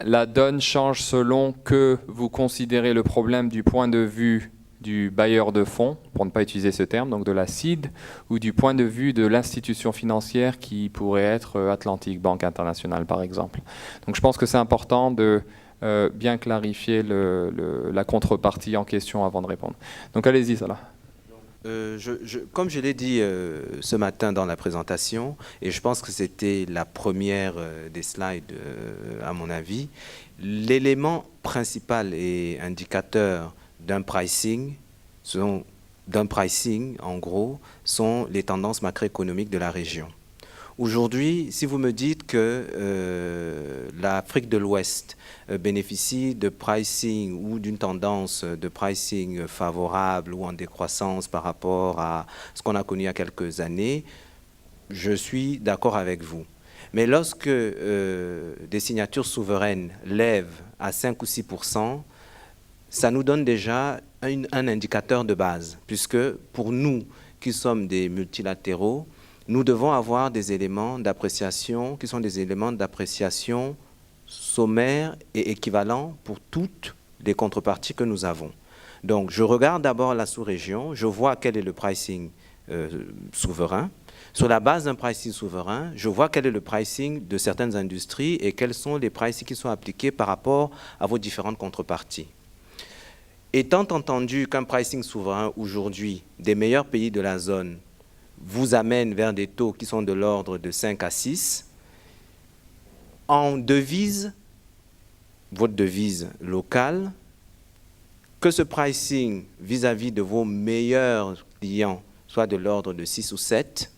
la donne change selon que vous considérez le problème du point de vue du bailleur de fonds, pour ne pas utiliser ce terme, donc de la seed, ou du point de vue de l'institution financière qui pourrait être Atlantic Bank International, par exemple. Donc je pense que c'est important de bien clarifier la contrepartie en question avant de répondre. Donc allez-y, Salah. Comme je l'ai dit ce matin dans la présentation, et je pense que c'était la première des slides à mon avis, l'élément principal et indicateur d'un pricing, en gros, sont les tendances macroéconomiques de la région. Aujourd'hui, si vous me dites que l'Afrique de l'Ouest bénéficie de pricing ou d'une tendance de pricing favorable ou en décroissance par rapport à ce qu'on a connu il y a quelques années, je suis d'accord avec vous. Mais lorsque des signatures souveraines lèvent à 5 ou 6%, ça nous donne déjà un indicateur de base, puisque pour nous qui sommes des multilatéraux, nous devons avoir des éléments d'appréciation qui sont des éléments d'appréciation sommaires et équivalents pour toutes les contreparties que nous avons. Donc, je regarde d'abord la sous-région, je vois quel est le pricing souverain. Sur la base d'un pricing souverain, je vois quel est le pricing de certaines industries et quels sont les pricing qui sont appliqués par rapport à vos différentes contreparties. Étant entendu qu'un pricing souverain aujourd'hui des meilleurs pays de la zone vous amène vers des taux qui sont de l'ordre de 5 à 6, en devise, votre devise locale, que ce pricing vis-à-vis de vos meilleurs clients soit de l'ordre de 6 ou 7,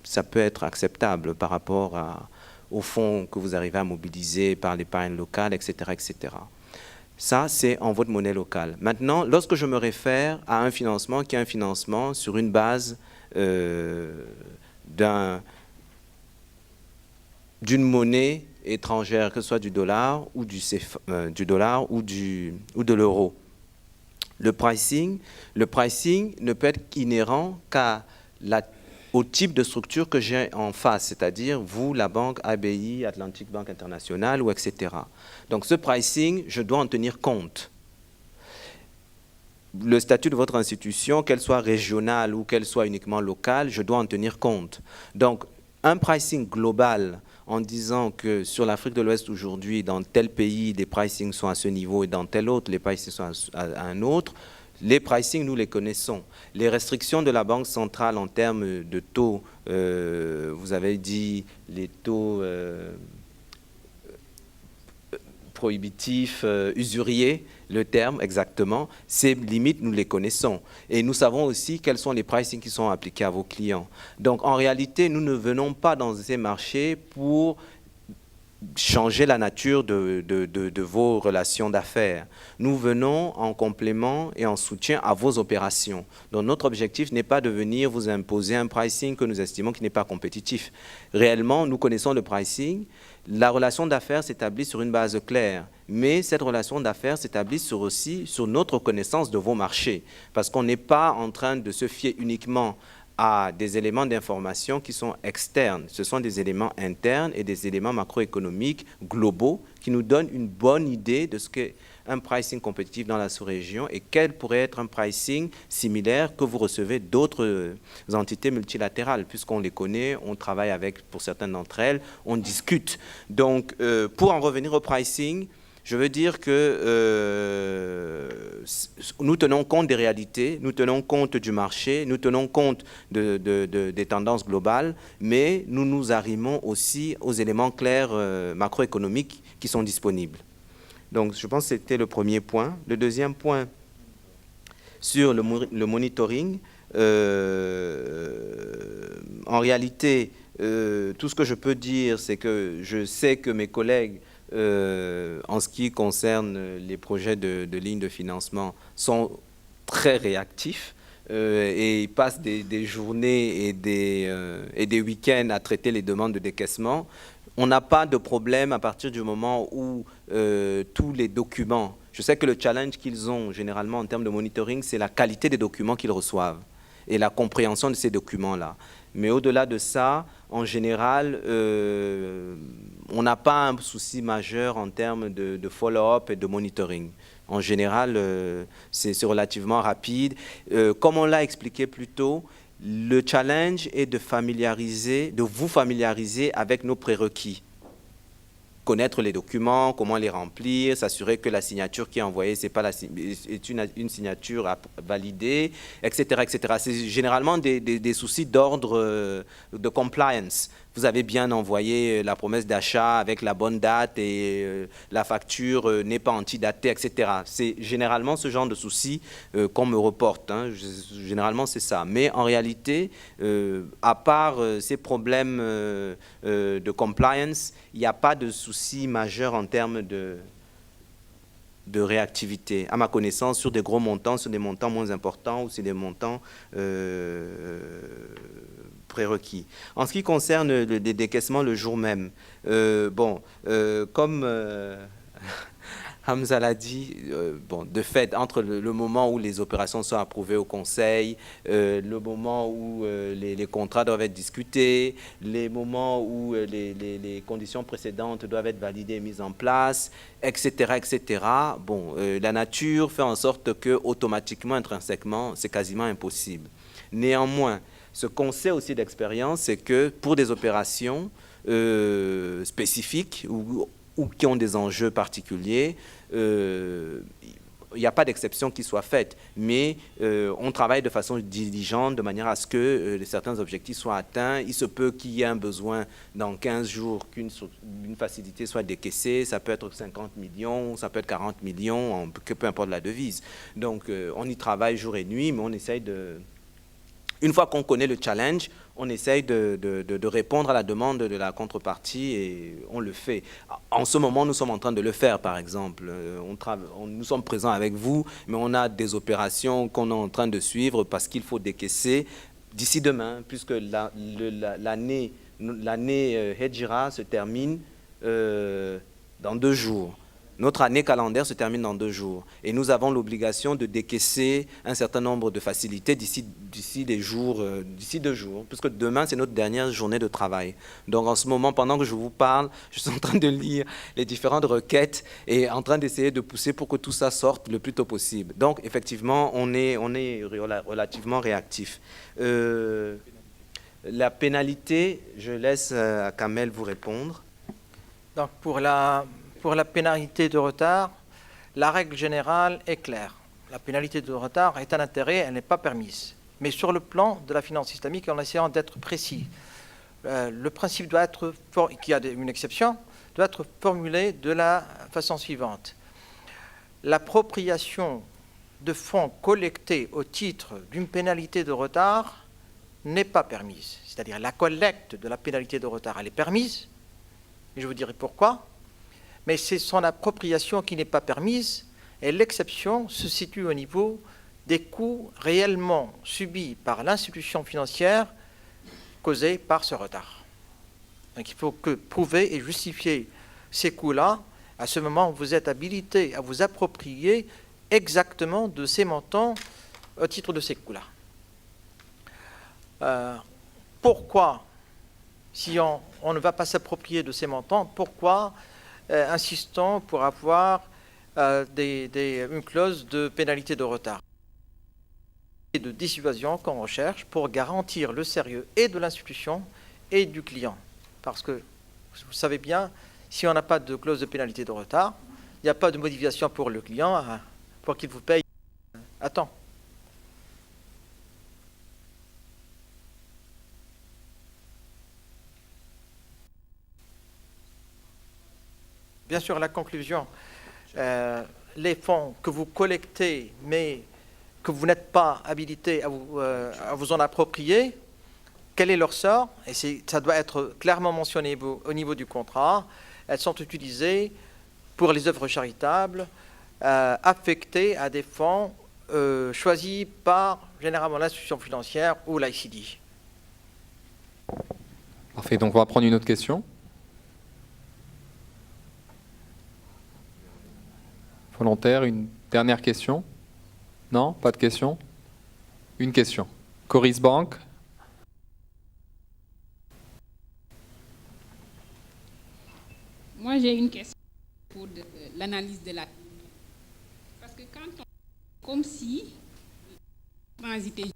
ça peut être acceptable par rapport aux fonds que vous arrivez à mobiliser par l'épargne locale, etc., etc. Ça, c'est en votre monnaie locale. Maintenant, lorsque je me réfère à un financement qui est un financement sur une base d'une monnaie étrangère, que ce soit du dollar ou de l'euro. Le pricing ne peut être inhérent au type de structure que j'ai en face, c'est-à-dire vous, la banque ABI, Atlantic Bank International, ou etc. Donc ce pricing, je dois en tenir compte. Le statut de votre institution, qu'elle soit régionale ou qu'elle soit uniquement locale, je dois en tenir compte. Donc, un pricing global en disant que sur l'Afrique de l'Ouest aujourd'hui, dans tel pays, les pricings sont à ce niveau et dans tel autre, les pricings sont à un autre, les pricings, nous les connaissons. Les restrictions de la Banque centrale en termes de taux, vous avez dit les taux prohibitifs, usuriers, le terme exactement, ces limites, nous les connaissons. Et nous savons aussi quels sont les pricing qui sont appliqués à vos clients. Donc, en réalité, nous ne venons pas dans ces marchés pour changer la nature de vos relations d'affaires. Nous venons en complément et en soutien à vos opérations. Donc, notre objectif n'est pas de venir vous imposer un pricing que nous estimons qui n'est pas compétitif. Réellement, nous connaissons le pricing. La relation d'affaires s'établit sur une base claire, mais cette relation d'affaires s'établit aussi sur notre connaissance de vos marchés, parce qu'on n'est pas en train de se fier uniquement à des éléments d'information qui sont externes. Ce sont des éléments internes et des éléments macroéconomiques globaux qui nous donnent une bonne idée de ce qu'est un pricing compétitif dans la sous-région et quel pourrait être un pricing similaire que vous recevez d'autres entités multilatérales, puisqu'on les connaît, on travaille avec, pour certaines d'entre elles, on discute. Donc, pour en revenir au pricing, je veux dire que nous tenons compte des réalités, nous tenons compte du marché, nous tenons compte des tendances globales, mais nous nous arrimons aussi aux éléments clairs macroéconomiques qui sont disponibles. Donc, je pense que c'était le premier point. Le deuxième point, sur le monitoring, en réalité, tout ce que je peux dire, c'est que je sais que mes collègues, en ce qui concerne les projets de lignes de financement, sont très réactifs et ils passent des journées et des week-ends à traiter les demandes de décaissement. On n'a pas de problème à partir du moment où tous les documents, je sais que le challenge qu'ils ont généralement en termes de monitoring, c'est la qualité des documents qu'ils reçoivent. et la compréhension de ces documents-là. Mais au-delà de ça, en général, on n'a pas un souci majeur en termes de follow-up et de monitoring. En général, c'est relativement rapide. Comme on l'a expliqué plus tôt, le challenge est de vous familiariser avec nos prérequis. Connaître les documents, comment les remplir, s'assurer que la signature qui est envoyée est une signature validée, etc., etc. C'est généralement des soucis d'ordre de compliance. Vous avez bien envoyé la promesse d'achat avec la bonne date et la facture n'est pas antidatée, etc. C'est généralement ce genre de soucis qu'on me reporte. Hein. Généralement, c'est ça. Mais en réalité, à part ces problèmes de compliance, il n'y a pas de souci majeur en termes de réactivité. À ma connaissance, sur des gros montants, sur des montants moins importants ou sur des montants prérequis. En ce qui concerne le décaissement le jour même, comme Hamza l'a dit, de fait, entre le moment où les opérations sont approuvées au Conseil, le moment où les contrats doivent être discutés, les moments où les conditions précédentes doivent être validées et mises en place, etc., etc. La nature fait en sorte que, automatiquement, intrinsèquement, c'est quasiment impossible. Néanmoins, ce qu'on sait aussi d'expérience, c'est que pour des opérations spécifiques ou qui ont des enjeux particuliers, il n'y a pas d'exception qui soit faite, mais on travaille de façon diligente de manière à ce que certains objectifs soient atteints. Il se peut qu'il y ait un besoin dans 15 jours qu'une facilité soit décaissée. Ça peut être 50 millions, ça peut être 40 millions, peu importe la devise. Donc on y travaille jour et nuit, mais on essaye de... Une fois qu'on connaît le challenge, on essaye de répondre à la demande de la contrepartie et on le fait. En ce moment, nous sommes en train de le faire, par exemple. Nous sommes présents avec vous, mais on a des opérations qu'on est en train de suivre parce qu'il faut décaisser d'ici demain, puisque l'année Hedjira se termine dans 2 jours. Notre année calendaire se termine dans 2 jours et nous avons l'obligation de décaisser un certain nombre de facilités d'ici 2 jours, puisque demain c'est notre dernière journée de travail. Donc en ce moment, pendant que je vous parle, je suis en train de lire les différentes requêtes et en train d'essayer de pousser pour que tout ça sorte le plus tôt possible. Donc effectivement, on est relativement réactif. La pénalité, je laisse à Kamel vous répondre. Donc pour la pénalité de retard, la règle générale est claire. La pénalité de retard est un intérêt, elle n'est pas permise. Mais sur le plan de la finance islamique, en essayant d'être précis, le principe doit être, qu'il y a une exception, doit être formulé de la façon suivante. L'appropriation de fonds collectés au titre d'une pénalité de retard n'est pas permise. C'est-à-dire la collecte de la pénalité de retard, elle est permise, et je vous dirai pourquoi. Mais c'est son appropriation qui n'est pas permise, et l'exception se situe au niveau des coûts réellement subis par l'institution financière causés par ce retard. Donc il faut prouver et justifier ces coûts-là. À ce moment, vous êtes habilité à vous approprier exactement de ces montants au titre de ces coûts-là. Pourquoi, si on ne va pas s'approprier de ces montants, pourquoi insistons pour avoir une clause de pénalité de retard et de dissuasion qu'on recherche pour garantir le sérieux et de l'institution et du client. Parce que, vous savez bien, si on n'a pas de clause de pénalité de retard, il n'y a pas de motivation pour le client pour qu'il vous paye à temps. Bien sûr, la conclusion, les fonds que vous collectez, mais que vous n'êtes pas habilité à vous en approprier, quel est leur sort? Et ça doit être clairement mentionné au niveau du contrat. Elles sont utilisées pour les œuvres charitables, affectées à des fonds choisis par généralement l'institution financière ou l'ICD. Parfait, donc on va prendre une autre question. Volontaire, une dernière question? Non, pas de question? Une question. Coris Bank. Moi, j'ai une question pour l'analyse de la... Parce que quand on... Comme si... Transité